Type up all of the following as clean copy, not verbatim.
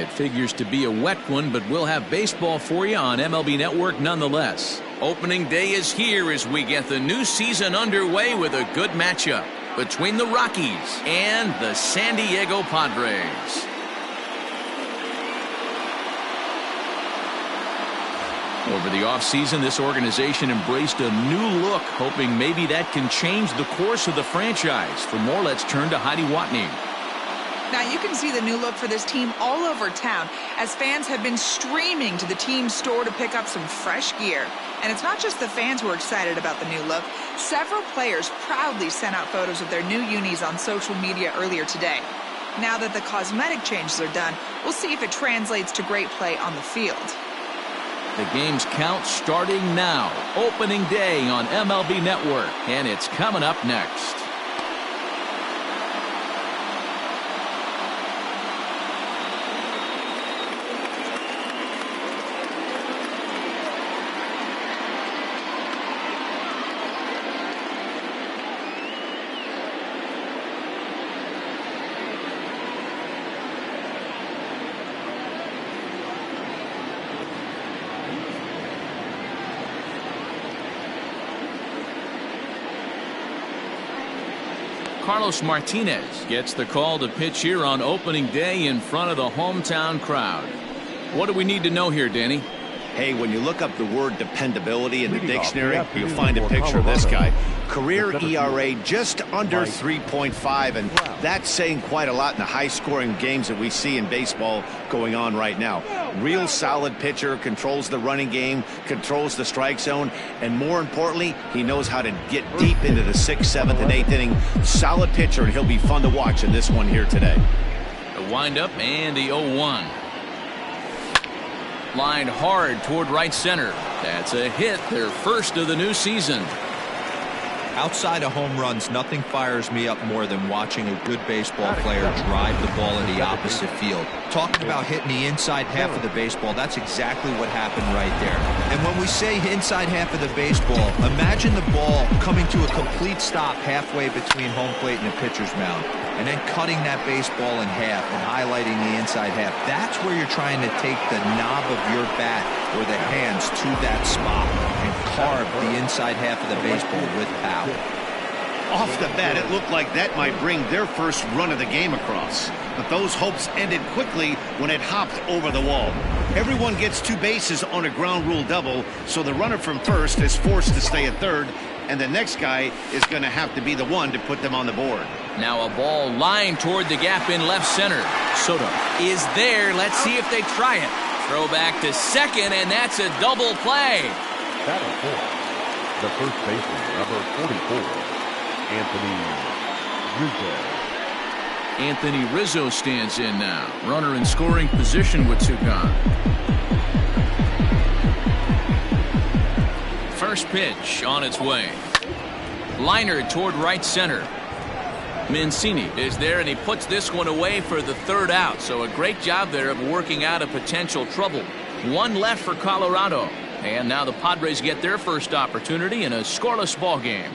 It figures to be a wet one, but we'll have baseball for you on MLB Network nonetheless. Opening day is here as we get the new season underway with a good matchup between the Rockies and the San Diego Padres. Over the offseason, this organization embraced a new look, hoping maybe that can change the course of the franchise. For more, let's turn to Heidi Watney. Now you can see the new look for this team all over town as fans have been streaming to the team store to pick up some fresh gear. And it's not just the fans who are excited about the new look. Several players proudly sent out photos of their new unis on social media earlier today. Now that the cosmetic changes are done, we'll see if it translates to great play on the field. The game's count starting now. Opening day on MLB Network, and it's coming up next. Carlos Martinez gets the call to pitch here on opening day in front of the hometown crowd. What do we need to know here, Danny? Hey, when you look up the word dependability in the dictionary, you'll find a picture of this guy. Career ERA just under 3.5, and that's saying quite a lot in the high-scoring games that we see in baseball going on right now. Real solid pitcher, controls the running game, controls the strike zone, and more importantly, he knows how to get deep into the 6th, 7th, and 8th inning. Solid pitcher, and he'll be fun to watch in this one here today. The windup and the 0-1. Lined hard toward right center. That's a hit, their first of the new season. Outside of home runs, nothing fires me up more than watching a good baseball player drive the ball in the opposite field. Talking about hitting the inside half of the baseball, that's exactly what happened right there. And when we say inside half of the baseball, imagine the ball coming to a complete stop halfway between home plate and the pitcher's mound, and then cutting that baseball in half and highlighting the inside half. That's where you're trying to take the knob of your bat or the hands to that spot and carve the inside half of the baseball with power. Off the bat, it looked like that might bring their first run of the game across. But those hopes ended quickly when it hopped over the wall. Everyone gets 2 bases on a ground rule double, so the runner from first is forced to stay at third, and the next guy is going to have to be the one to put them on the board. Now a ball lined toward the gap in left center. Soto is there. Let's see if they try it. Throw back to second, and that's a double play. Batting for the first baseman, number 44, Anthony Rizzo stands in now. Runner in scoring position with 2 gone. First pitch on its way. Liner toward right center. Mancini is there, and he puts this one away for the 3rd out. So a great job there of working out a potential trouble. 1 left for Colorado. And now the Padres get their first opportunity in a scoreless ball game.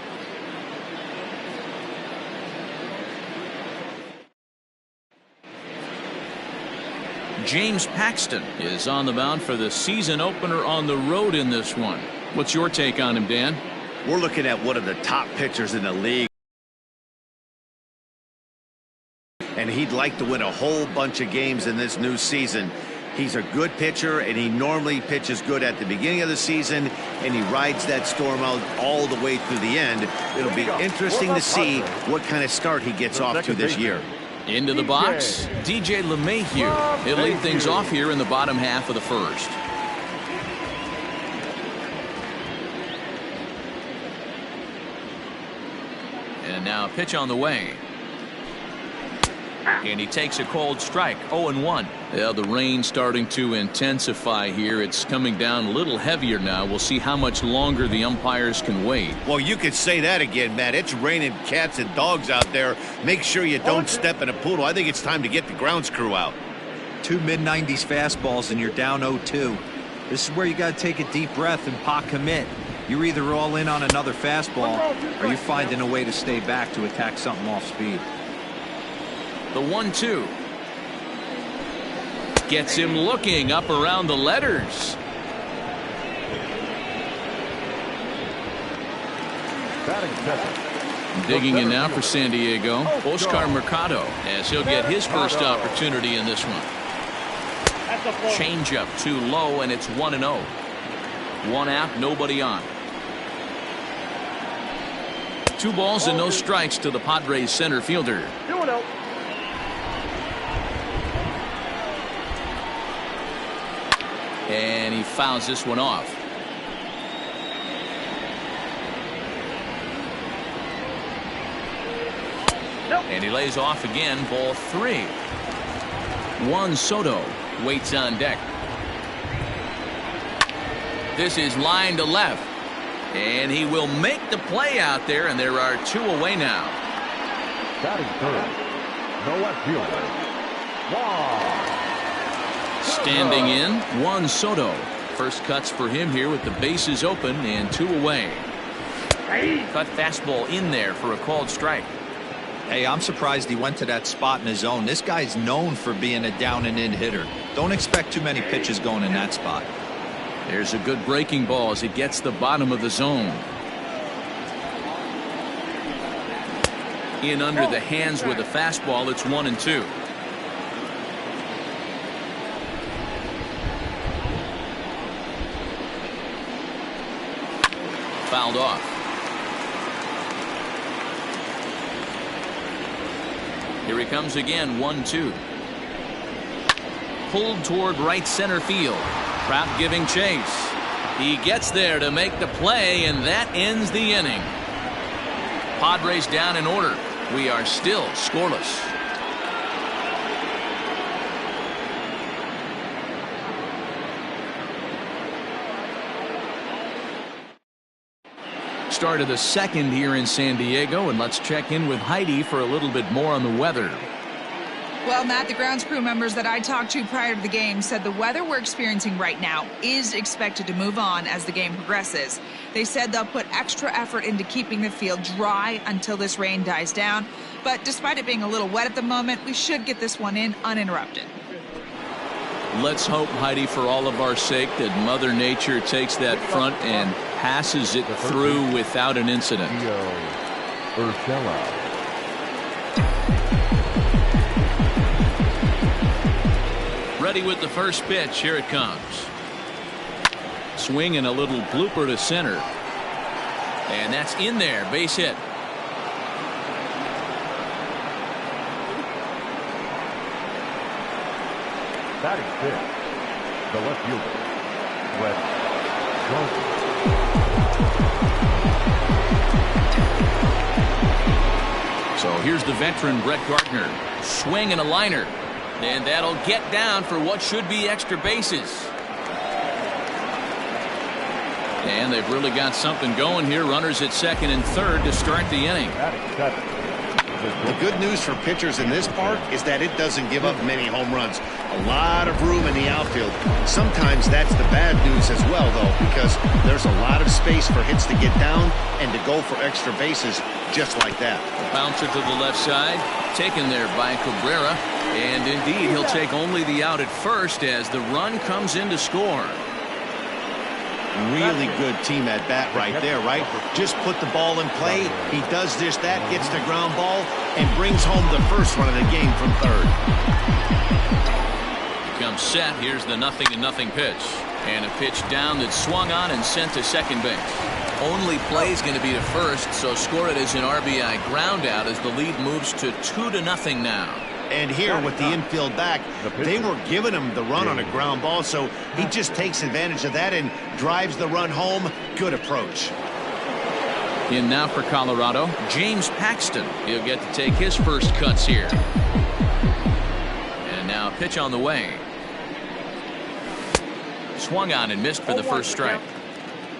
James Paxton is on the mound for the season opener on the road in this one. What's your take on him, Dan? We're looking at one of the top pitchers in the league, and he'd like to win a whole bunch of games in this new season. He's a good pitcher, and he normally pitches good at the beginning of the season, and he rides that storm out all the way through the end. It'll be interesting to see what kind of start he gets off to this year. Into the box, DJ LeMahieu. He'll lead things off here in the bottom half of the first. And now a pitch on the way. And he takes a cold strike. 0-1. Well, the rain starting to intensify here. It's coming down a little heavier now. We'll see how much longer the umpires can wait. Well, you could say that again, Matt. It's raining cats and dogs out there. Make sure you don't step in a poodle. I think it's time to get the grounds crew out. 2 mid-90s fastballs and you're down 0-2. This is where you got to take a deep breath and pot commit. You're either all in on another fastball or you're finding a way to stay back to attack something off speed. The 1-2. Gets him looking up around the letters. Batting second. Digging in now for San Diego, Oscar Mercado, as he'll get his first opportunity in this one. Changeup too low, and it's 1-0. 1 out, nobody on. 2 balls and no strikes to the Padres center fielder. 2-0. And he fouls this one off. And he lays off again, ball 3. Juan Soto waits on deck. This is line to left. And he will make the play out there, and there are 2 away now. Batting third. No left fielder. Standing in, Juan Soto. First cuts for him here with the bases open and 2 away. Cut fastball in there for a called strike. Hey, I'm surprised he went to that spot in his zone. This guy's known for being a down and in hitter. Don't expect too many pitches going in that spot. There's a good breaking ball as it gets the bottom of the zone. In under the hands with a fastball. It's 1-2. Fouled off. Here he comes again, 1-2. Pulled toward right center field. Trout giving chase. He gets there to make the play, and that ends the inning. Padres down in order. We are still scoreless. Start of the second here in San Diego, and let's check in with Heidi for a little bit more on the weather. Well, Matt, the grounds crew members that I talked to prior to the game said the weather we're experiencing right now is expected to move on as the game progresses. They said they'll put extra effort into keeping the field dry until this rain dies down. But despite it being a little wet at the moment, we should get this one in uninterrupted. Let's hope, Heidi, for all of our sake, that Mother Nature takes that front and passes it through without an incident. Ready with the first pitch. Here it comes. Swing and a little blooper to center. And that's in there. Base hit. Batting fifth, the left fielder, Brett Johnson. So here's the veteran Brett Gardner. Swing and a liner. And that'll get down for what should be extra bases. And they've really got something going here. Runners at second and third to start the inning. Batting seventh. The good news for pitchers in this park is that it doesn't give up many home runs. A lot of room in the outfield. Sometimes that's the bad news as well, though, because there's a lot of space for hits to get down and to go for extra bases just like that. Bouncer to the left side, taken there by Cabrera. And indeed, he'll take only the out at first as the run comes in to score. Really good team at bat right there, right? Just put the ball in play. He does this, that, gets the ground ball, and brings home the first run of the game from third. Comes set. Here's the 0-0 pitch. And a pitch down that's swung on and sent to second base. Only play is going to be to first, so score it as an RBI ground out as the lead moves to 2-0 now. And here with the infield back, they were giving him the run on a ground ball, so he just takes advantage of that and drives the run home. Good approach. In now for Colorado, James Paxton. He'll get to take his first cuts here. And now a pitch on the way. Swung on and missed for the first strike.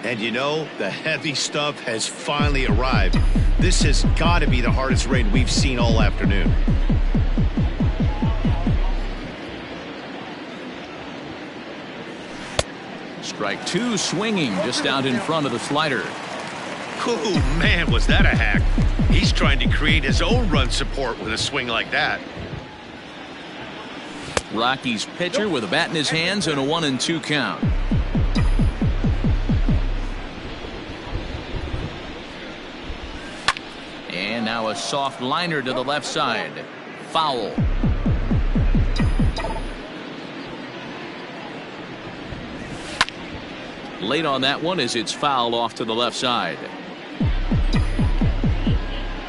And you know, the heavy stuff has finally arrived. This has got to be the hardest rain we've seen all afternoon. Strike two, swinging just out in front of the slider. Oh, man, was that a hack. He's trying to create his own run support with a swing like that. Rockies pitcher with a bat in his hands and a 1-2 count. And now a soft liner to the left side. Foul. Late on that one as it's fouled off to the left side.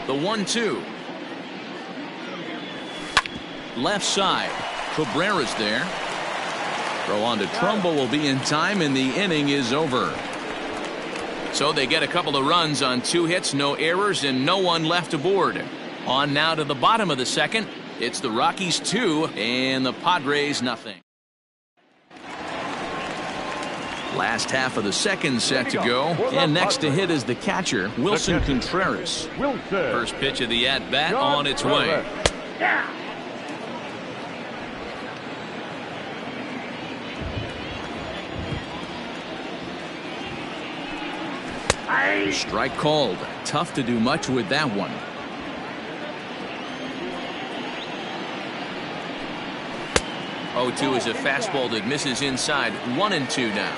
The 1-2. Left side. Cabrera's there. Throw on to Trumbo will be in time, and the inning is over. So they get a couple of runs on 2 hits, no errors, and no one left aboard. On now to the bottom of the second. It's the Rockies 2 and the Padres nothing. Last half of the second set to go, and next to hit is the catcher, Wilson Contreras. First pitch of the at-bat on its way. Strike called. Tough to do much with that one. Oh, 2 is a fastball that misses inside. 1-2 now.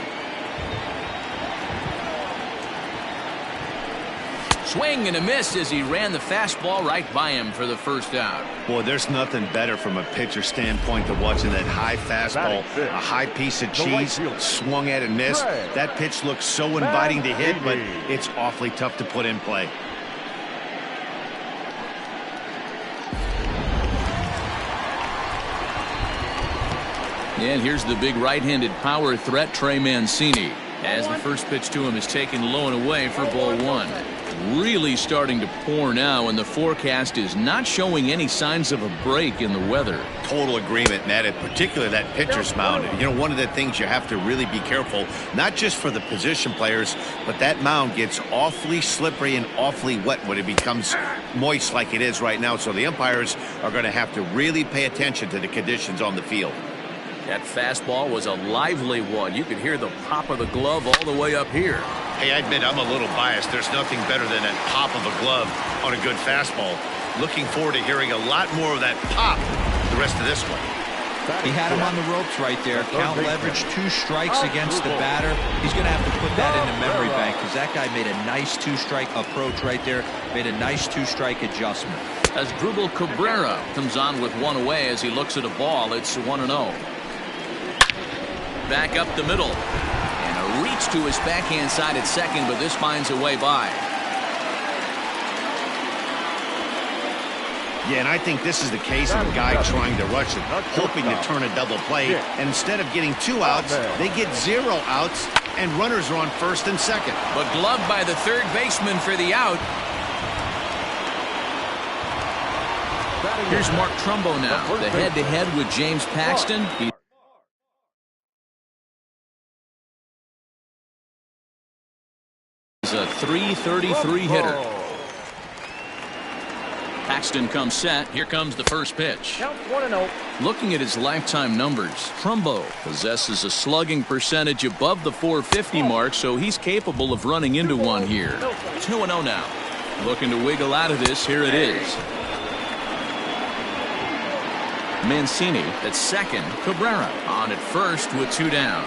Swing and a miss as he ran the fastball right by him for the first out. Boy, there's nothing better from a pitcher standpoint than watching that high fastball, a high piece of cheese, swung at and missed. That pitch looks so inviting to hit, but it's awfully tough to put in play. And here's the big right-handed power threat, Trey Mancini, as the first pitch to him is taken low and away for ball 1. Really starting to pour now, and the forecast is not showing any signs of a break in the weather. Total agreement, Ned, and particularly that pitcher's mound. You know, one of the things you have to really be careful, not just for the position players, but that mound gets awfully slippery and awfully wet when it becomes moist like it is right now. So the umpires are going to have to really pay attention to the conditions on the field. That fastball was a lively one. You could hear the pop of the glove all the way up here. Hey, I admit I'm a little biased. There's nothing better than that pop of a glove on a good fastball. Looking forward to hearing a lot more of that pop the rest of this one. He had him on the ropes right there. Count leverage, 2 strikes against the batter. He's going to have to put that in the memory bank because that guy made a nice 2-strike approach right there. Made a nice 2-strike adjustment. As Drupal Cabrera comes on with 1 away as he looks at a ball, it's 1-0. Back up the middle. And a reach to his backhand side at second, but this finds a way by. Yeah, and I think this is the case of a guy trying to rush it, hoping to turn a double play. And instead of getting 2 outs, they get 0 outs, and runners are on first and second. But gloved by the third baseman for the out. Here's Mark Trumbo now, the head-to-head with James Paxton. He's a .333 hitter. Paxton comes set. Here comes the first pitch. Looking at his lifetime numbers, Trumbo possesses a slugging percentage above the .450 mark, so he's capable of running into one here. 2-0 now. Looking to wiggle out of this. Here it is. Mancini at second. Cabrera on at first with 2 down.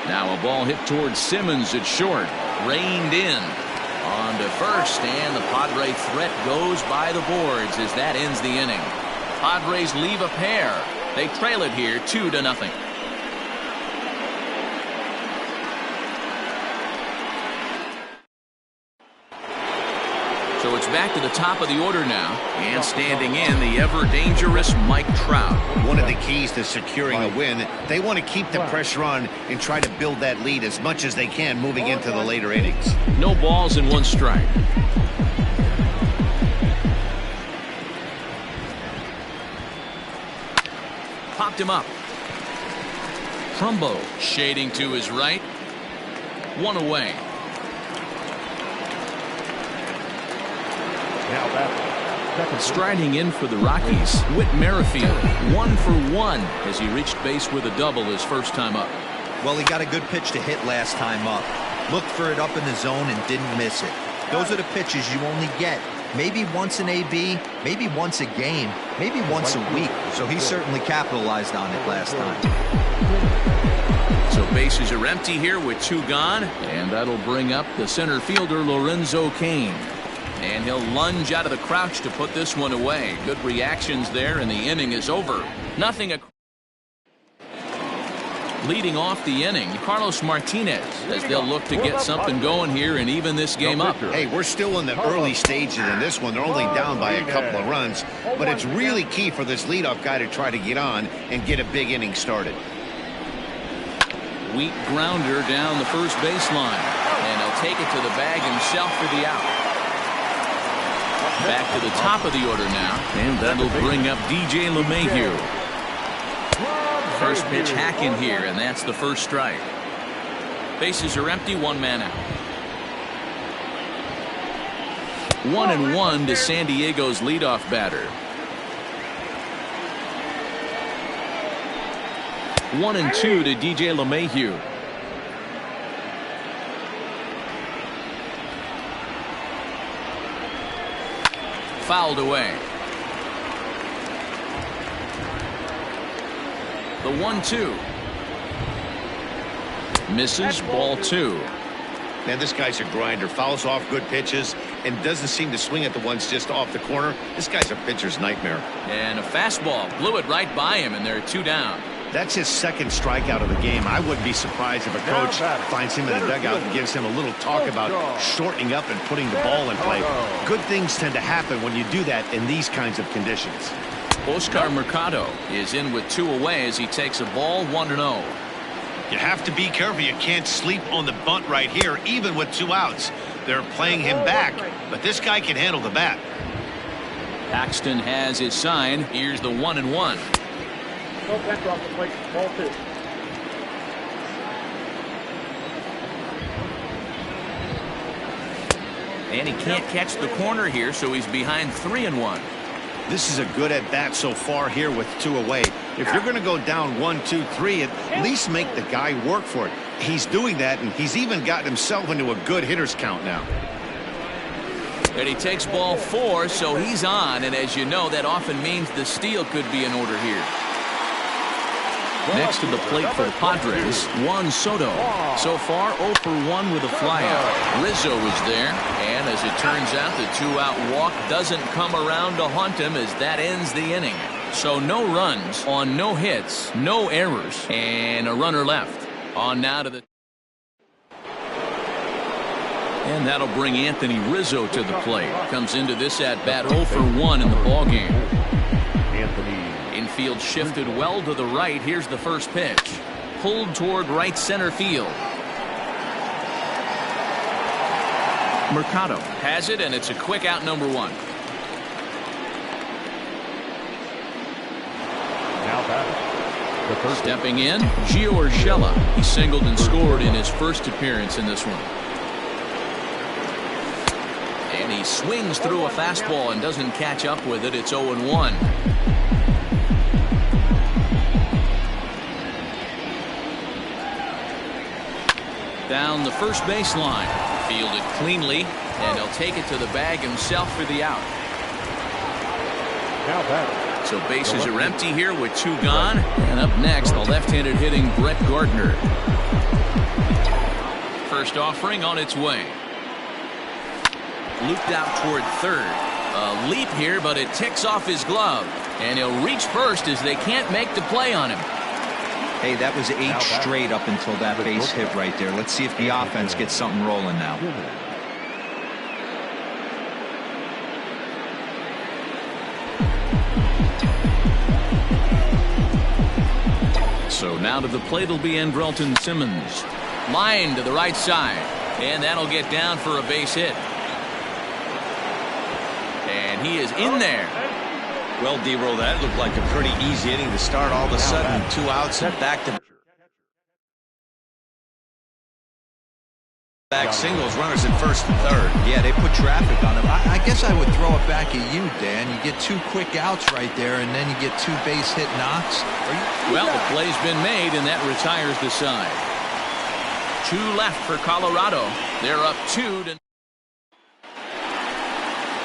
Now a ball hit towards Simmons at short. Reined in. On to first, and the Padre threat goes by the boards as that ends the inning. Padres leave a pair. They trail it here 2-0. So it's back to the top of the order now, and standing in the ever-dangerous Mike Trout. One of the keys to securing a win, they want to keep the pressure on and try to build that lead as much as they can moving into the later innings. No balls and 1 strike. Popped him up. Trumbo shading to his right. 1 away. Striding in for the Rockies, Whit Merrifield, 1 for 1 as he reached base with a double his first time up. Well, he got a good pitch to hit last time up. Looked for it up in the zone and didn't miss it. Those are the pitches you only get maybe once an AB, maybe once a game, maybe once a week. So he certainly capitalized on it last time. So bases are empty here with 2 gone, and that'll bring up the center fielder Lorenzo Cain. And he'll lunge out of the crouch to put this one away. Good reactions there, and the inning is over. Nothing. Leading off the inning, Carlos Martinez, as they'll look to get something going here and even this game up. Hey, we're still in the early stages in this one. They're only down by a couple of runs, but it's really key for this leadoff guy to try to get on and get a big inning started. Weak grounder down the first baseline, and he'll take it to the bag himself for the out. Back to the top of the order now, and that'll bring up DJ LeMahieu. First pitch hacking here, and that's the first strike. Bases are empty, 1 man out. 1-1 to San Diego's leadoff batter. 1-2 to DJ LeMahieu. Fouled away. The 1-2. Misses, ball 2. Man, this guy's a grinder. Fouls off good pitches and doesn't seem to swing at the ones just off the corner. This guy's a pitcher's nightmare. And a fastball blew it right by him, and they're 2 down. That's his second strikeout of the game. I wouldn't be surprised if a coach finds him in the dugout and gives him a little talk about shortening up and putting the ball in play. Good things tend to happen when you do that in these kinds of conditions. Oscar Mercado is in with 2 away as he takes a ball, 1-0. You have to be careful. You can't sleep on the bunt right here, even with 2 outs. They're playing him back, but this guy can handle the bat. Paxton has his sign. Here's the 1-1. Ball 2. And he can't catch the corner here, so he's behind 3-1. This is a good at-bat so far here with 2 away. If you're going to go down 1, 2, 3, at least make the guy work for it. He's doing that, and he's even gotten himself into a good hitter's count now. And he takes ball 4, so he's on, and as you know, that often means the steal could be in order here. Next to the plate for the Padres, Juan Soto. So far, 0 for 1 with a flyout. Rizzo is there, and as it turns out, the 2-out walk doesn't come around to haunt him as that ends the inning. So no runs on no hits, no errors, and a runner left. On now to the... And that'll bring Anthony Rizzo to the plate. Comes into this at-bat 0 for 1 in the ballgame. Infield shifted well to the right. Here's the first pitch. Pulled toward right center field. Mercado has it, and it's a quick out, number 1. Now stepping in, Gio Urshela. He singled and scored in his first appearance in this one. And he swings through a fastball and doesn't catch up with it. It's 0-1. Down the first baseline. Fielded cleanly, and he'll take it to the bag himself for the out. So bases are empty here with 2 gone. And up next, the left-handed hitting Brett Gardner. First offering on its way. Looped out toward third. A leap here, but it ticks off his glove. And he'll reach first as they can't make the play on him. Hey, that was 8 straight up until that base hit right there. Let's see if the offense gets something rolling now. So now to the plate will be Andrelton Simmons. Line to the right side. And that'll get down for a base hit. And he is in there. Well, D-Roll, that looked like a pretty easy inning to start. All of a sudden, 2 outs and back-to-back singles, runners at first and third. Yeah, they put traffic on him. I guess I would throw it back at you, Dan. You get 2 quick outs right there, and then you get 2 base hit knocks. Well, the play's been made, and that retires the side. 2 left for Colorado. They're up 2 to...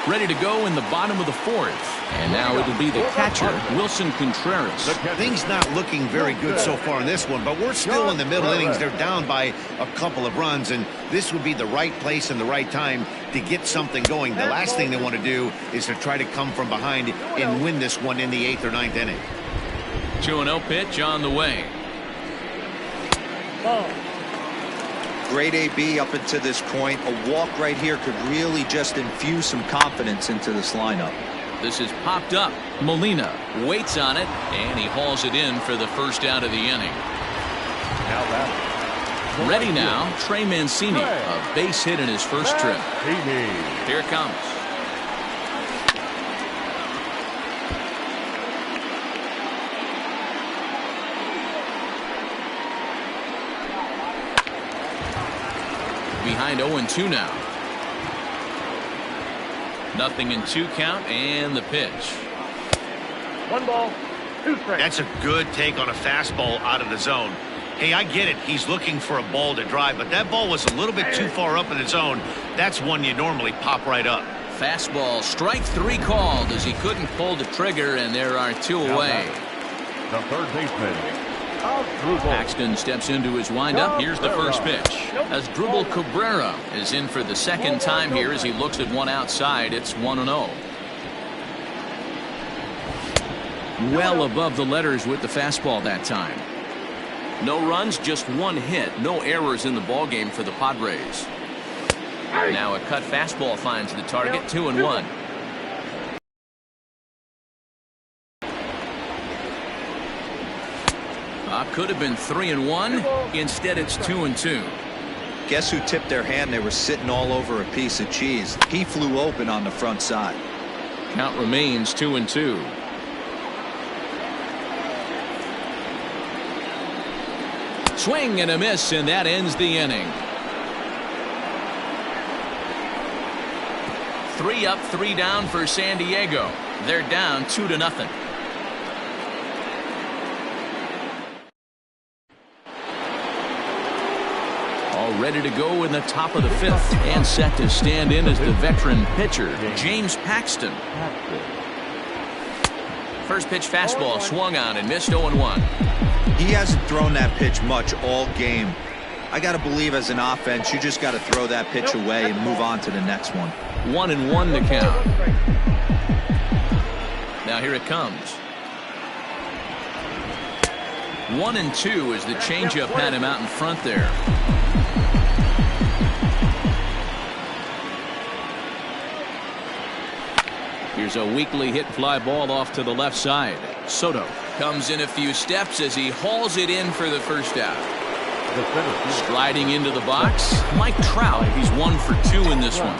Ready to go in the bottom of the fourth. And now it'll be the catcher, Wilson Contreras. Things not looking very good so far in this one, but we're still in the middle innings. They're down by a couple of runs, and this would be the right place and the right time to get something going. The last thing they want to do is to try to come from behind and win this one in the 8th or 9th inning. 2-0 pitch on the way. Great AB up until this point. A walk right here could really just infuse some confidence into this lineup. This is popped up. Molina waits on it, and he hauls it in for the first out of the inning. Ready now, Trey Mancini, a base hit in his first trip. Here it comes. Behind 0-2 now. 0-2 count, and the pitch. 1 ball, 2 strikes. That's a good take on a fastball out of the zone. Hey, I get it. He's looking for a ball to drive, but that ball was a little bit too far up in the zone. That's one you normally pop right up. Fastball, strike 3 called as he couldn't pull the trigger, and there are 2 away. The third baseman, Paxton steps into his windup. Here's the first pitch. Asdrubal Cabrera is in for the second time here as he looks at one outside. It's 1-0. Well above the letters with the fastball that time. No runs, just 1 hit. No errors in the ballgame for the Padres. Now a cut fastball finds the target. 2-1. Could have been 3-1. Instead, it's 2-2. Guess who tipped their hand? They were sitting all over a piece of cheese. He flew open on the front side. Count remains 2-2. Swing and a miss, and that ends the inning. 3 up, 3 down for San Diego. They're down 2-0. All ready to go in the top of the 5th, and set to stand in as the veteran pitcher, James Paxton. First pitch fastball swung on and missed. 0-1. He hasn't thrown that pitch much all game. I got to believe as an offense, you just got to throw that pitch away and move on to the next one. 1-1 to count. Now here it comes. 1-2 as the changeup had him out in front there. Here's a weakly hit fly ball off to the left side. Soto comes in a few steps as he hauls it in for the first out. Sliding into the box, Mike Trout. He's 1 for 2 in this one.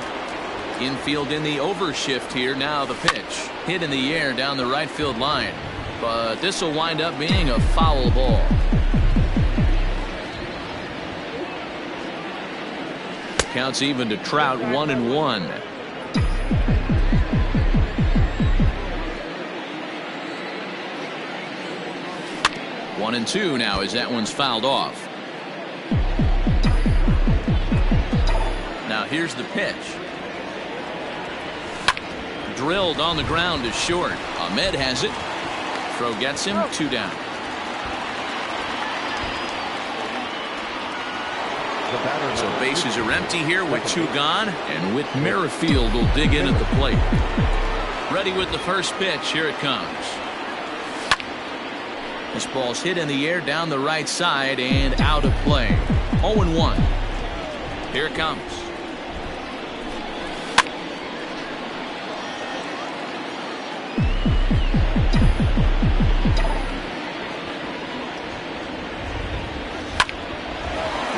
Infield in the overshift here. Now the pitch. Hit in the air down the right field line. But this will wind up being a foul ball. Counts even to Trout. 1-1. 1-2 now as that one's fouled off. Now here's the pitch. Drilled on the ground is short. Ahmed has it. Throw gets him. 2 down. So bases are empty here with 2 gone, and Whit Merrifield will dig in at the plate. Ready with the first pitch. Here it comes. This ball's hit in the air down the right side and out of play. 0-1. Here it comes.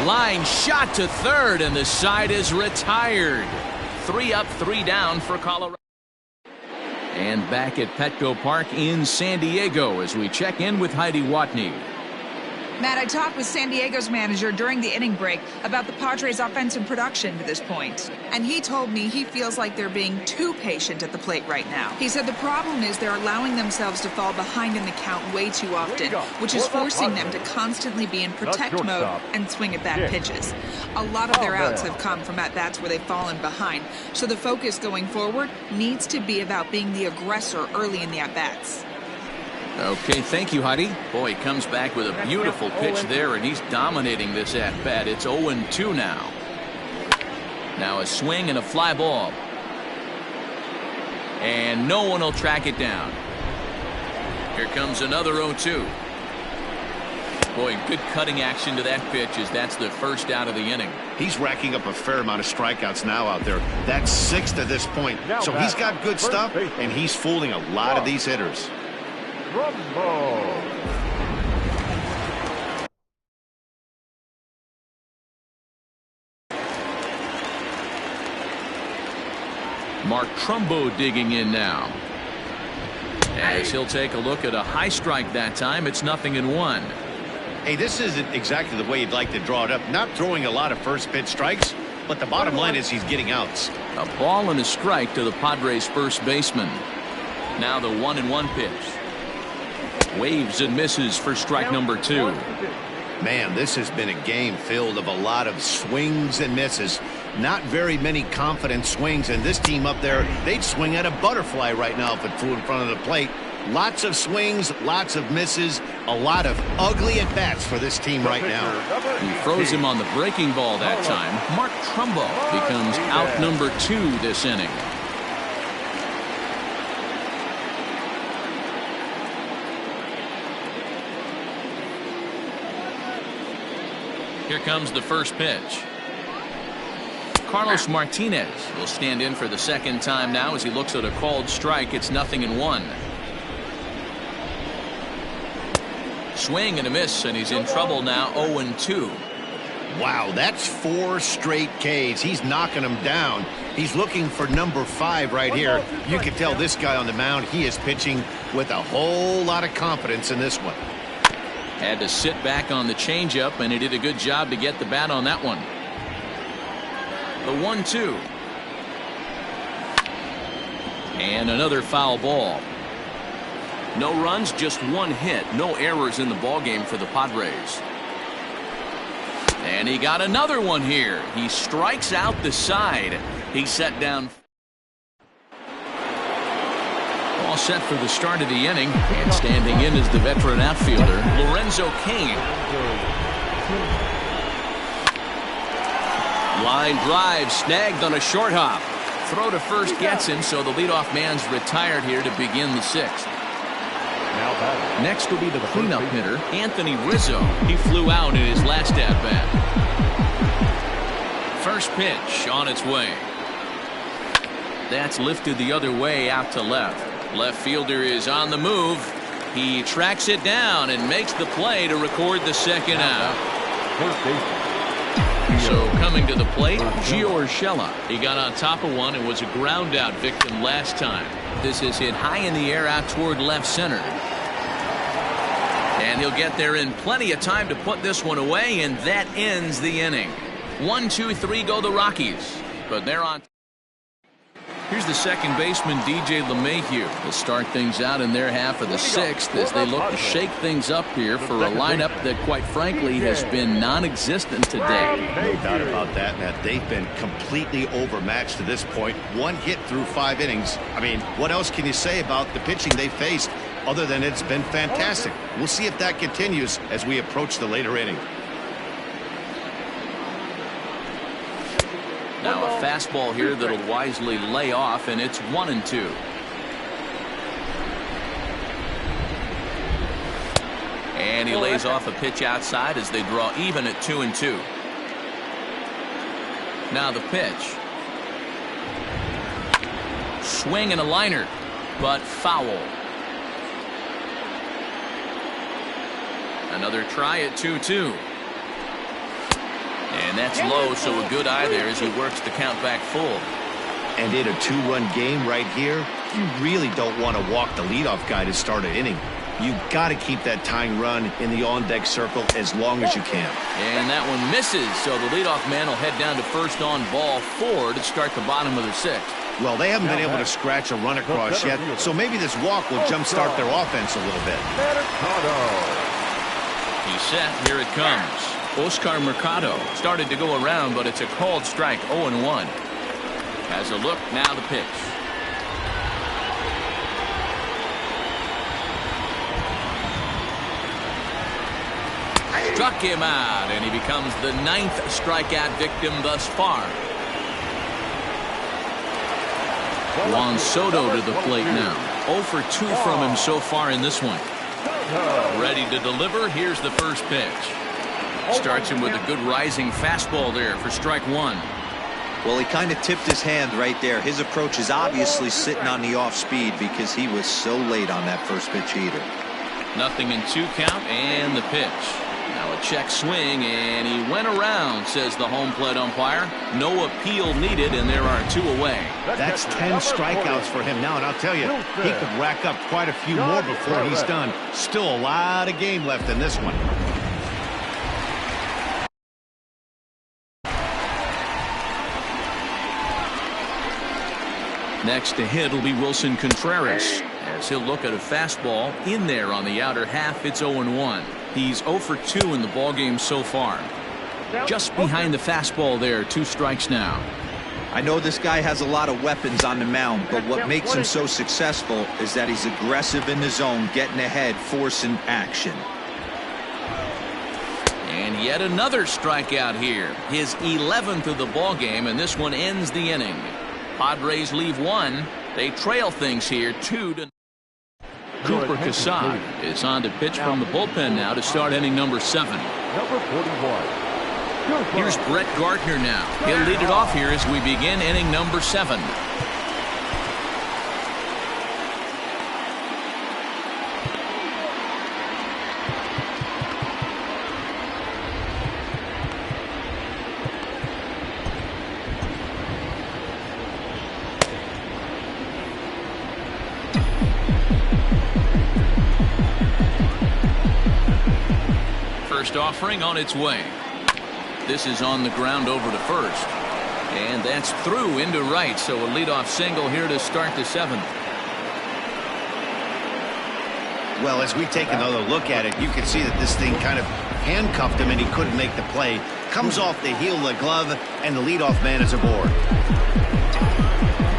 Line shot to third, and the side is retired. 3 up, 3 down for Colorado. And back at Petco Park in San Diego as we check in with Heidi Watney. Matt, I talked with San Diego's manager during the inning break about the Padres' offensive production to this point. And he told me he feels like they're being too patient at the plate right now. He said the problem is they're allowing themselves to fall behind in the count way too often, which is forcing them to constantly be in protect mode and swing at bad pitches. A lot of their outs have come from at-bats where they've fallen behind. So the focus going forward needs to be about being the aggressor early in the at-bats. Okay, thank you, Heidi. Boy, he comes back with a beautiful pitch there, and he's dominating this at-bat. It's 0-2 now. Now a swing and a fly ball. And no one will track it down. Here comes another 0-2. Boy, good cutting action to that pitch as that's the first out of the inning. He's racking up a fair amount of strikeouts now out there. That's 6 to this point. So he's got good stuff, and he's fooling a lot of these hitters. Mark Trumbo digging in now. As he'll take a look at a high strike that time. It's 0-1. Hey, this isn't exactly the way you'd like to draw it up. Not throwing a lot of first pitch strikes, but the bottom line is he's getting outs. A ball and a strike to the Padres first baseman. Now the 1-1 pitch. Waves and misses for strike number 2. Man, this has been a game filled of a lot of swings and misses. Not very many confident swings, and this team up there, they'd swing at a butterfly right now if it flew in front of the plate. Lots of swings, lots of misses, a lot of ugly at-bats for this team right now. He froze him on the breaking ball that time. Mark Trumbo becomes out number 2 this inning. Here comes the first pitch. Carlos Martinez will stand in for the second time now as he looks at a called strike. It's 0-1. Swing and a miss, and he's in trouble now. 0-2. Wow, that's 4 straight Ks. He's knocking them down. He's looking for number 5 right here. You can tell this guy on the mound, he is pitching with a whole lot of confidence in this one. Had to sit back on the changeup, and he did a good job to get the bat on that one. The 1-2. And another foul ball. No runs, just 1 hit. No errors in the ballgame for the Padres. And he got another one here. He strikes out the side. He's set down. All set for the start of the inning, and standing in is the veteran outfielder, Lorenzo Cain. Line drive snagged on a short hop. Throw to first gets him, so the leadoff man's retired here to begin the 6th. Next will be the cleanup hitter, Anthony Rizzo. He flew out in his last at-bat. First pitch on its way. That's lifted the other way out to left. Left fielder is on the move. He tracks it down and makes the play to record the second out. So coming to the plate, Gio Urshela. He got on top of one and was a ground out victim last time. This is hit high in the air out toward left center. And he'll get there in plenty of time to put this one away, and that ends the inning. 1, 2, 3 go the Rockies. But they're on. Here's the second baseman, DJ LeMahieu. They'll start things out in their half of the 6th as they look to shake things up here for a lineup that, quite frankly, has been non-existent today. No doubt about that, Matt. They've been completely overmatched to this point. 1 hit through 5 innings. I mean, what else can you say about the pitching they faced other than it's been fantastic? We'll see if that continues as we approach the later inning. Now a fastball here that'll wisely lay off, and it's 1-2. And he lays off a pitch outside as they draw even at 2-2. Now the pitch. Swing and a liner, but foul. Another try at 2-2. And that's low, so a good eye there as he works the count back full. And in a 2-run game right here, you really don't want to walk the leadoff guy to start an inning. You've got to keep that tying run in the on-deck circle as long as you can. And that one misses, so the leadoff man will head down to first on ball 4 to start the bottom of their 6th. Well, they haven't been able to scratch a run across yet, so maybe this walk will jumpstart their offense a little bit. He's set. Here it comes. Oscar Mercado started to go around, but it's a called strike. 0-1. Has a look. Now the pitch. Struck him out, and he becomes the 9th strikeout victim thus far. Juan Soto to the plate now. 0 for 2 from him so far in this one. Ready to deliver. Here's the first pitch. Starts him with a good rising fastball there for strike 1. Well, he kind of tipped his hand right there. His approach is obviously sitting on the off speed because he was so late on that first pitch heater. 0-2 count, and the pitch. Now a check swing, and he went around, says the home plate umpire. No appeal needed, and there are 2 away. That's 10 strikeouts for him now, and I'll tell you, he could rack up quite a few more before he's done. Still a lot of game left in this one. Next to hit will be Wilson Contreras, as he'll look at a fastball in there on the outer half. It's 0-1. He's 0 for 2 in the ballgame so far. Just behind the fastball there. 2 strikes now. I know this guy has a lot of weapons on the mound, but what makes him so successful is that he's aggressive in the zone, getting ahead, forcing action. And yet another strikeout here. His 11th of the ballgame, and this one ends the inning. Padres leave 1. They trail things here 2-0. Cooper Casad is on to pitch from the bullpen now to start inning number 7. Number 41. Here's Brett Gardner now. He'll lead it off here as we begin inning number 7. Offering on its way. This is on the ground over to first, and that's through into right, so a leadoff single here to start the 7th. Well, as we take another look at it, you can see that this thing kind of handcuffed him and he couldn't make the play. Comes off the heel of the glove, and the leadoff man is aboard.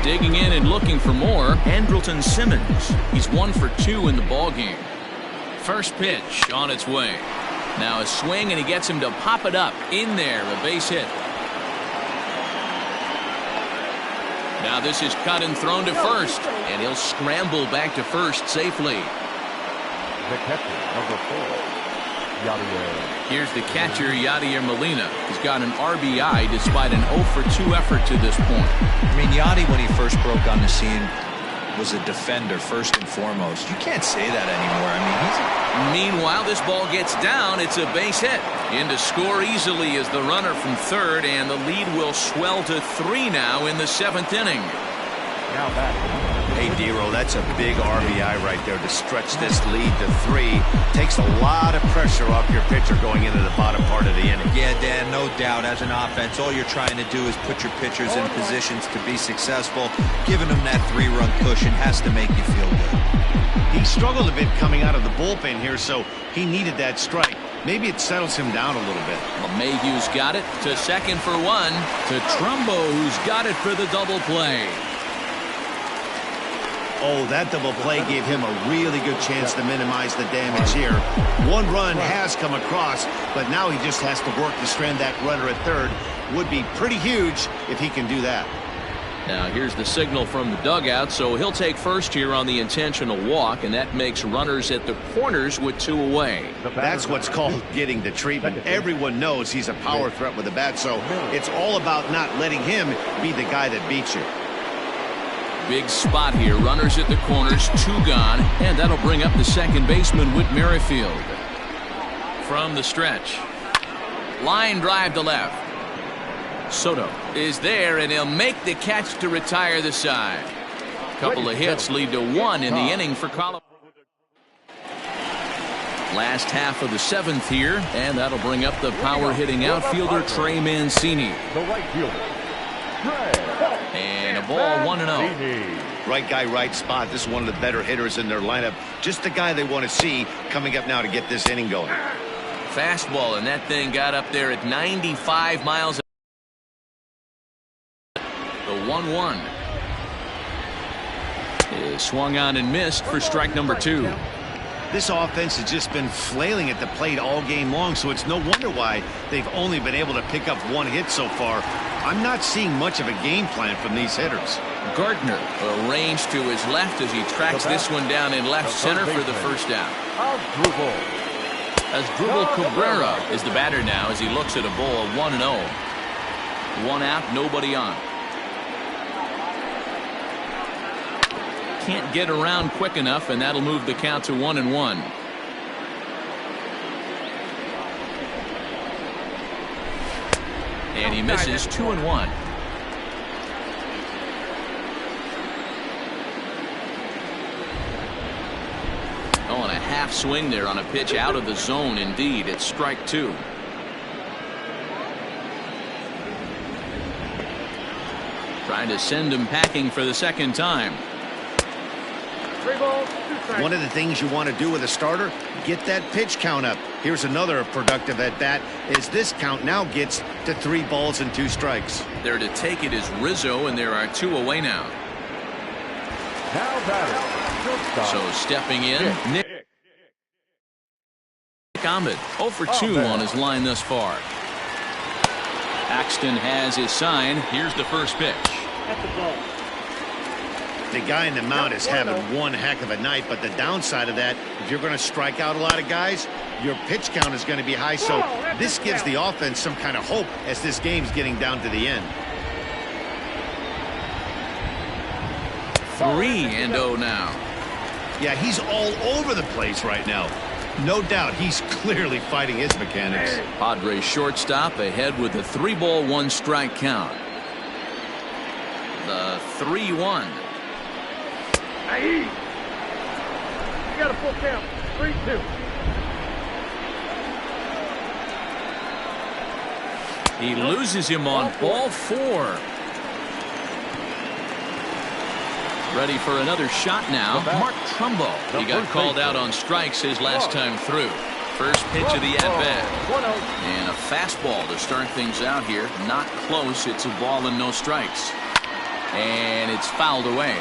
Digging in and looking for more, Andrelton Simmons. He's 1 for 2 in the ballgame. First pitch on its way. Now a swing, and he gets him to pop it up in there, a base hit. Now this is cut and thrown to first, and he'll scramble back to first safely. The catcher, number 4, Yadier. Here's the catcher, Yadier Molina. He's got an RBI despite an 0 for 2 effort to this point. I mean, Yadi, when he first broke on the scene, was a defender first and foremost. You can't say that anymore. I mean, Meanwhile, this ball gets down. It's a base hit. In to score easily is the runner from third, and the lead will swell to 3 now in the 7th inning. Now back. Hey, Dero, that's a big RBI right there to stretch this lead to 3. Takes a lot of pressure off your pitcher going into the bottom part of the inning. Yeah, Dan, no doubt. As an offense, all you're trying to do is put your pitchers in positions to be successful. Giving them that 3-run cushion has to make you feel good. He struggled a bit coming out of the bullpen here, so he needed that strike. Maybe it settles him down a little bit. Mayhew's got it to second for 1. To Trumbo, who's got it for the double play. Oh, that double play gave him a really good chance to minimize the damage here. 1 run has come across, but now he just has to work to strand that runner at third. Would be pretty huge if he can do that. Now here's the signal from the dugout, so he'll take first here on the intentional walk, and that makes runners at the corners with 2 away. That's what's called getting the treatment. Everyone knows he's a power threat with the bat, so it's all about not letting him be the guy that beats you. Big spot here. Runners at the corners, 2 gone, and that'll bring up the second baseman, Whit Merrifield. From the stretch. Line drive to left. Soto is there, and he'll make the catch to retire the side. Couple of hits lead to 1 in the inning for Colorado. Last half of the 7th here, and that'll bring up the power-hitting outfielder Trey Mancini. The right fielder, And a ball 1-0. Right guy, right spot. This is one of the better hitters in their lineup. Just the guy they want to see coming up now to get this inning going. Fastball, and that thing got up there at 95 miles. The 1-1 is swung on and missed for strike number 2. This offense has just been flailing at the plate all game long, so it's no wonder why they've only been able to pick up 1 hit so far. I'm not seeing much of a game plan from these hitters. Gardner arranged to his left as he tracks this one down in left center for the first out. Asdrubal Cabrera is the batter now as he looks at a ball 1-0. 1 out, nobody on. Can't get around quick enough, and that'll move the count to 1-1. And he misses 2-1. Oh, and a half swing there on a pitch out of the zone. Indeed, it's strike 2. Trying to send him packing for the second time. One of the things you want to do with a starter, get that pitch count up. Here's another productive at bat as this count now gets to 3 balls and 2 strikes. There to take it is Rizzo, and there are 2 away now. So stepping in, Nick Ahmed, 0 for 2 on his line thus far. Axton has his sign. Here's the first pitch. The guy in the mound is having one heck of a night, but the downside of that, if you're going to strike out a lot of guys, your pitch count is going to be high. So this gives the offense some kind of hope as this game's getting down to the end. 3-0 now. Yeah, he's all over the place right now. No doubt he's clearly fighting his mechanics. Padres shortstop ahead with a 3-ball 1-strike count. The 3-1. You got a full count. 3-2. He loses him on ball 4. Ready for another shot now. Mark Trumbo. He got called out on strikes his last time through. First pitch of the at-bat. And a fastball to start things out here. Not close. It's a ball and no strikes. And it's fouled away.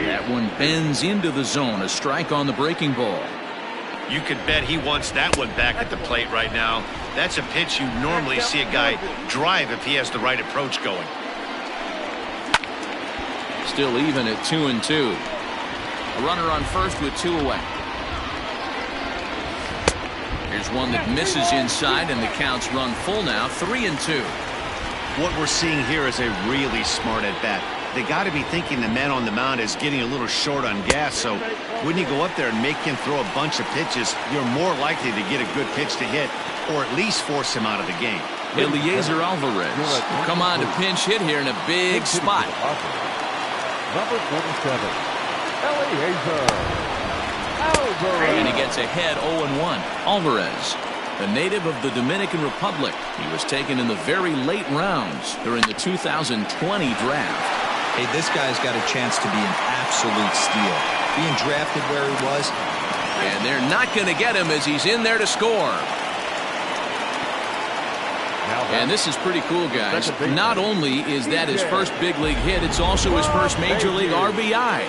That one bends into the zone. A strike on the breaking ball. You could bet he wants that one back at the plate right now. That's a pitch you normally see a guy drive if he has the right approach going. Still even at 2-2. A runner on first with 2 away. Here's one that misses inside, and the count's run full now. 3-2. What we're seeing here is a really smart at bat. They got to be thinking the man on the mound is getting a little short on gas, so when you go up there and make him throw a bunch of pitches, you're more likely to get a good pitch to hit or at least force him out of the game. Eliezer Alvarez will come on to pinch hit here in a big spot. Number 47, Eliezer Alvarez. And he gets ahead 0-1. Alvarez, a native of the Dominican Republic. He was taken in the very late rounds during the 2020 draft. Hey, this guy's got a chance to be an absolute steal. Being drafted where he was. And they're not going to get him as he's in there to score. And this is pretty cool, guys. Not only is that his first big league hit, it's also his first major league RBI.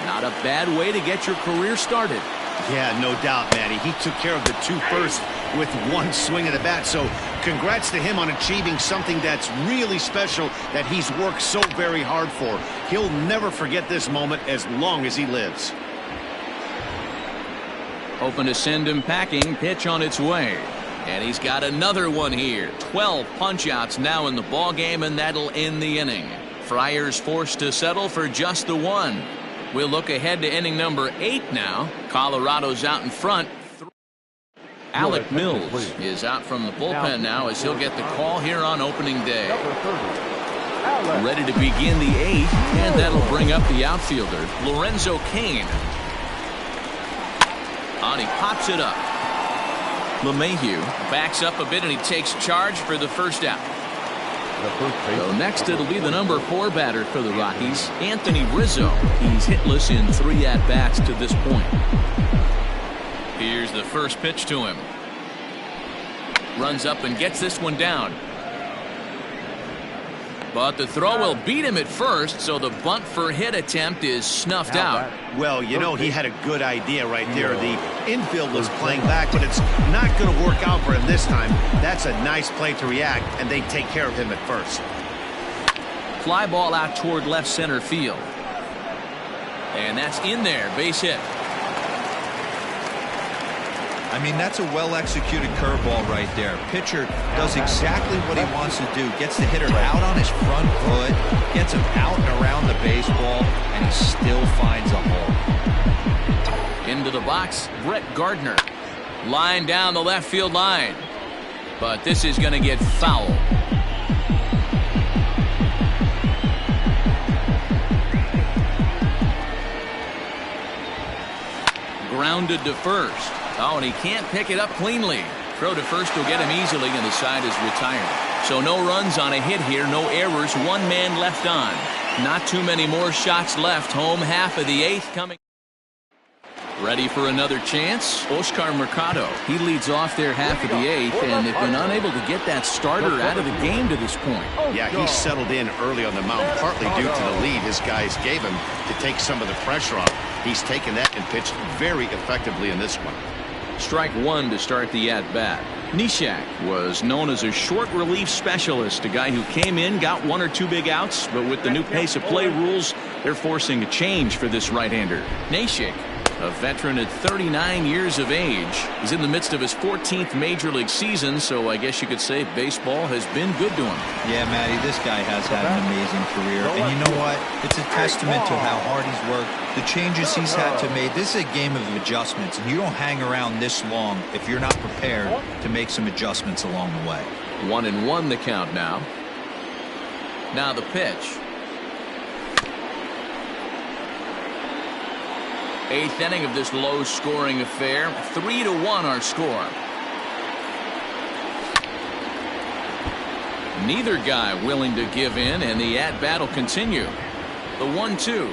Not a bad way to get your career started. Yeah, no doubt, Matty. He took care of the 2 first with 1 swing of the bat. So congrats to him on achieving something that's really special that he's worked so very hard for. He'll never forget this moment as long as he lives. Hoping to send him packing. Pitch on its way. And he's got another one here. 12 punch-outs now in the ball game, and that'll end the inning. Friars forced to settle for just the 1. We'll look ahead to inning number 8 now. Colorado's out in front. Alec Mills is out from the bullpen now as he'll get the call here on opening day. Ready to begin the 8th, and that'll bring up the outfielder, Lorenzo Cain. And he pops it up. LeMahieu backs up a bit, and he takes charge for the first out. So next it'll be the number 4 batter for the Rockies, Anthony Rizzo. He's hitless in 3 at-bats to this point. Here's the first pitch to him. Runs up and gets this one down. But the throw will beat him at first, so the bunt for hit attempt is snuffed out. Well, you know, he had a good idea right there. The infield was playing back, but it's not going to work out for him this time. That's a nice play to react, and they take care of him at first. Fly ball out toward left center field. And that's in there, base hit. I mean, that's a well-executed curveball right there. Pitcher does exactly what he wants to do. Gets the hitter out on his front foot, gets him out and around the baseball, and he still finds a hole. Into the box, Brett Gardner. Line down the left field line. But this is going to get foul. Grounded to first. Oh, and he can't pick it up cleanly. Throw to first will get him easily, and the side is retired. So no runs on a hit here, no errors, 1 man left on. Not too many more shots left. Home half of the 8th coming. Ready for another chance? Oscar Mercado. He leads off their half of the 8th, and they've been unable to get that starter out of the game to this point. Yeah, he settled in early on the mound, partly due to the lead his guys gave him to take some of the pressure off. He's taken that and pitched very effectively in this one. Strike 1 to start the at-bat. Neshek was known as a short relief specialist, a guy who came in, got 1 or 2 big outs, but with the new pace of play rules, they're forcing a change for this right-hander. Neshek, a veteran at 39 years of age, is in the midst of his 14th major league season, so I guess you could say baseball has been good to him. Yeah, Matty, this guy has had an amazing career, and you know what? It's a testament to how hard he's worked, the changes he's had to make. This is a game of adjustments, and you don't hang around this long if you're not prepared to make some adjustments along the way. 1-1 the count now. Now the pitch. 8th inning of this low-scoring affair. 3-1 our score. Neither guy willing to give in, and the at-bat will continue. The 1-2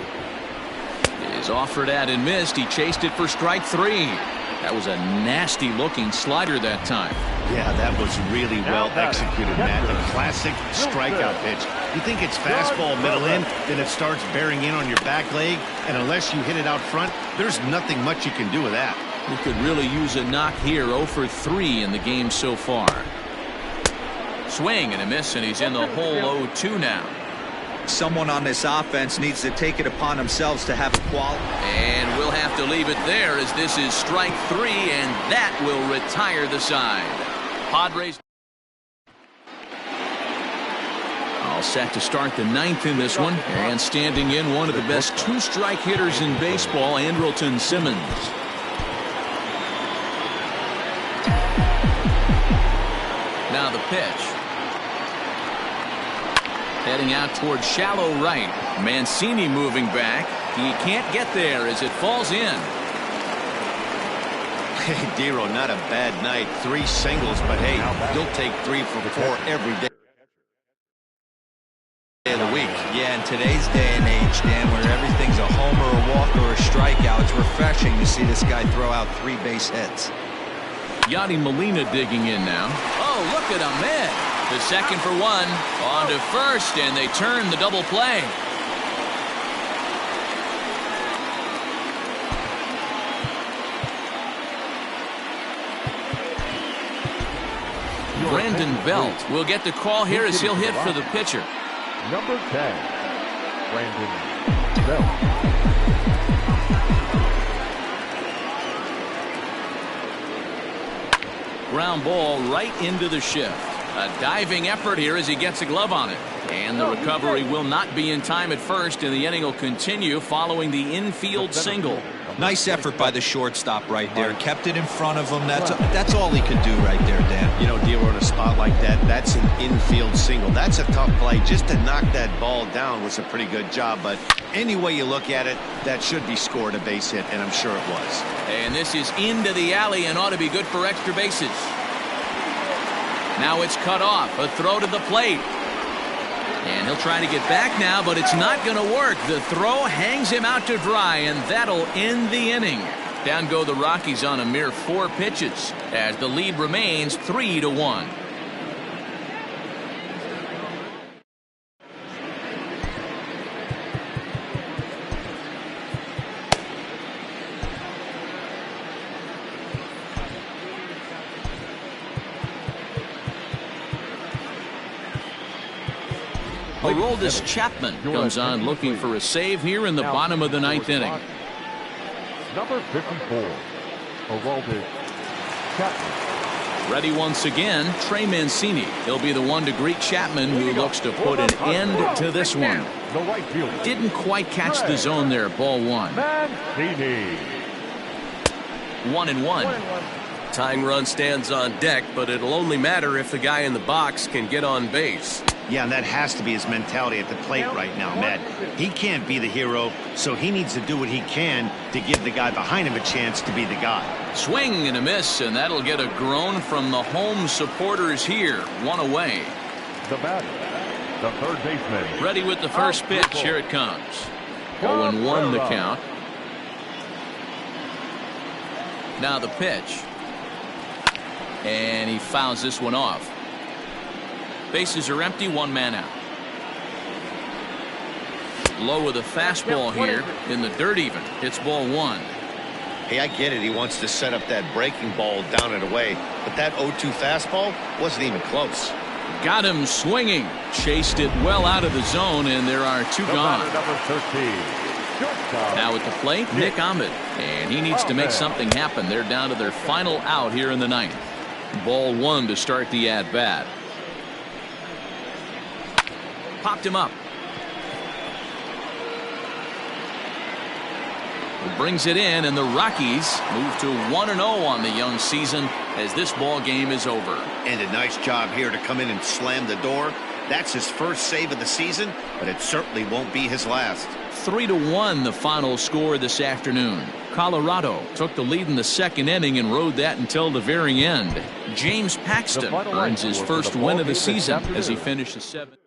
is offered at and missed. He chased it for strike 3. That was a nasty-looking slider that time. Yeah, that was really well executed, Matt. A classic strikeout pitch. You think it's fastball middle in, then it starts bearing in on your back leg, and unless you hit it out front, there's nothing much you can do with that. We could really use a knock here. 0 for 3 in the game so far. Swing and a miss, and he's in the hole 0-2 now. Someone on this offense needs to take it upon themselves to have a quality. And we'll have to leave it there, as this is strike 3, and that will retire the side. Padres all set to start the 9th in this one, and standing in, one of the best 2-strike hitters in baseball, Andrelton Simmons. Now the pitch. Heading out towards shallow right. Mancini moving back. He can't get there as it falls in. Hey, Dero, not a bad night. 3 singles, but hey, you'll take 3 for 4 every day of the week. Yeah, in today's day and age, Dan, where everything's a homer, a walk, or a strikeout, it's refreshing to see this guy throw out 3 base hits. Yadi Molina digging in now. Oh, look at him, man. The second for 1. On to first, and they turn the double play. Brandon Belt will get the call here as he'll hit for the pitcher. Number 10, Brandon Belt. Ground ball right into the shift. A diving effort here as he gets a glove on it. And the recovery will not be in time at first, and the inning will continue following the infield single. Nice effort by the shortstop right there. Kept it in front of him. That's all he could do right there, Dan. You know, Dero, in a spot out like that, that's an infield single. That's a tough play. Just to knock that ball down was a pretty good job. But any way you look at it, that should be scored a base hit, and I'm sure it was. And this is into the alley and ought to be good for extra bases. Now it's cut off. A throw to the plate. And he'll try to get back now, but it's not going to work. The throw hangs him out to dry, and that'll end the inning. Down go the Rockies on a mere 4 pitches as the lead remains 3-1. Aroldis Chapman comes on looking for a save here in the bottom of the 9th inning. Number 54, Aroldis Chapman. Ready once again, Trey Mancini. He'll be the one to greet Chapman, who looks to put an end to this one. The right fielder. Didn't quite catch the zone there. Ball 1. Mancini. 1-1. Tying run stands on deck, but it'll only matter if the guy in the box can get on base. Yeah, and that has to be his mentality at the plate right now, Matt. He can't be the hero, so he needs to do what he can to give the guy behind him a chance to be the guy. Swing and a miss, and that'll get a groan from the home supporters here. 1 away. The batter, the third baseman. Ready with the first pitch. Here it comes. 0-1 the count. Now the pitch. And he fouls this one off. Bases are empty, 1 man out. Low with a fastball here in the dirt even. It's ball 1. Hey, I get it. He wants to set up that breaking ball down and away. But that 0-2 fastball wasn't even close. Got him swinging. Chased it well out of the zone, and there are 2 gone. Number 13. Now at the plate, Nick Ahmed. And he needs to make something happen. They're down to their final out here in the 9th. Ball 1 to start the at-bat. Popped him up. Brings it in, and the Rockies move to 1-0 on the young season as this ball game is over. And a nice job here to come in and slam the door. That's his first save of the season, but it certainly won't be his last. 3-1 the final score this afternoon. Colorado took the lead in the 2nd inning and rode that until the very end. James Paxton earns his first win of the season as he finishes 7th.